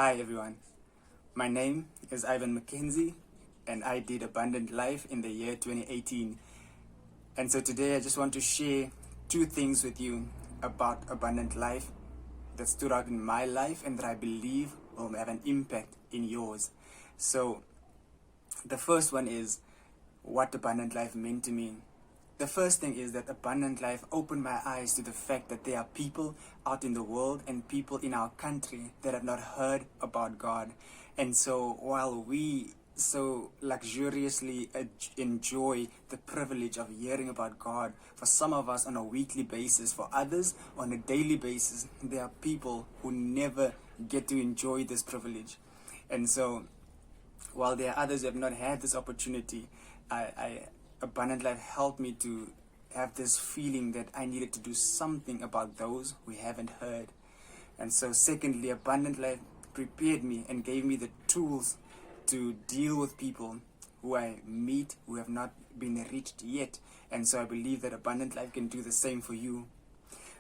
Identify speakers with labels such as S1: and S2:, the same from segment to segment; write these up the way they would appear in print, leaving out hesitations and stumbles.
S1: Hi everyone, my name is McKenzie and I did Abundant Life in the year 2018. And so today I just want to share two things with you about Abundant Life that stood out in my life and that I believe will have an impact in yours. So the first one is what Abundant Life meant to me. The first thing is that Abundant Life opened my eyes to the fact that there are people out in the world and people in our country that have not heard about God. And so while we so luxuriously enjoy the privilege of hearing about God, for some of us on a weekly basis, for others on a daily basis, there are people who never get to enjoy this privilege. And so while there are others who have not had this opportunity, Abundant Life helped me to have this feeling that I needed to do something about those who haven't heard. And so secondly, Abundant Life prepared me and gave me the tools to deal with people who I meet who have not been reached yet. And so I believe that Abundant Life can do the same for you.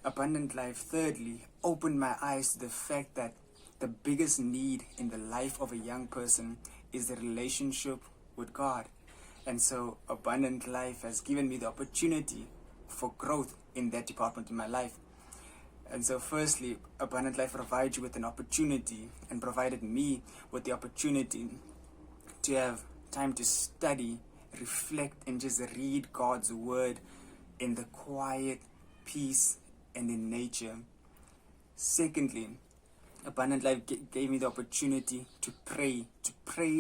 S1: Abundant Life, thirdly, opened my eyes to the fact that the biggest need in the life of a young person is the relationship with God. And so Abundant Life has given me the opportunity for growth in that department in my life. And so firstly, Abundant Life provides you with an opportunity and provided me with the opportunity to have time to study, reflect, and just read God's word in the quiet, peace, and in nature. Secondly, Abundant Life gave me the opportunity to pray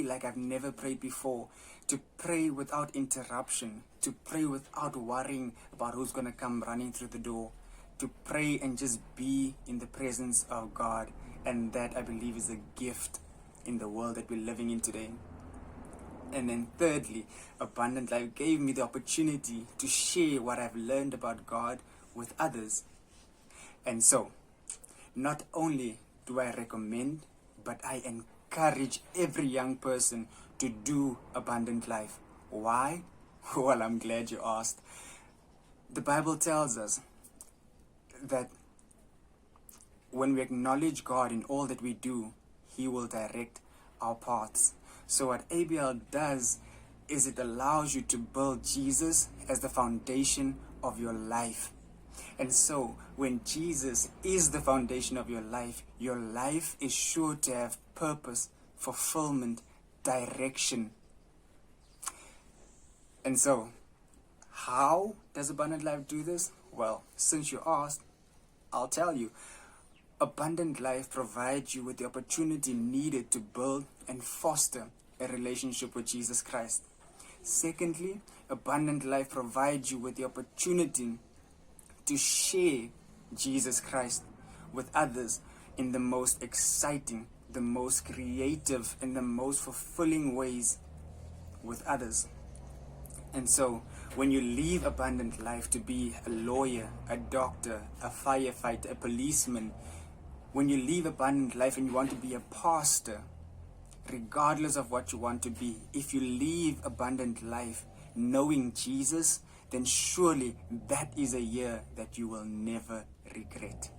S1: like I've never prayed before, to pray without interruption, to pray without worrying about who's going to come running through the door, to pray and just be in the presence of God. And that, I believe, is a gift in the world that we're living in today. And then thirdly, Abundant Life gave me the opportunity to share what I've learned about God with others. And so, not only do I recommend, but I encourage every young person to do Abundant Life. Why? Well, I'm glad you asked. The Bible tells us that when we acknowledge God in all that we do, He will direct our paths. So what ABL does is it allows you to build Jesus as the foundation of your life. And so when Jesus is the foundation of your life is sure to have purpose, fulfillment, direction. And so, how does Abundant Life do this? Well, since you asked, I'll tell you. Abundant Life provides you with the opportunity needed to build and foster a relationship with Jesus Christ. Secondly, Abundant Life provides you with the opportunity to share Jesus Christ with others in the most exciting, the most creative, and the most fulfilling ways with others. And so, when you leave Abundant Life to be a lawyer, a doctor, a firefighter, a policeman, when you leave Abundant Life and you want to be a pastor, regardless of what you want to be, if you leave Abundant Life knowing Jesus, then surely that is a year that you will never regret.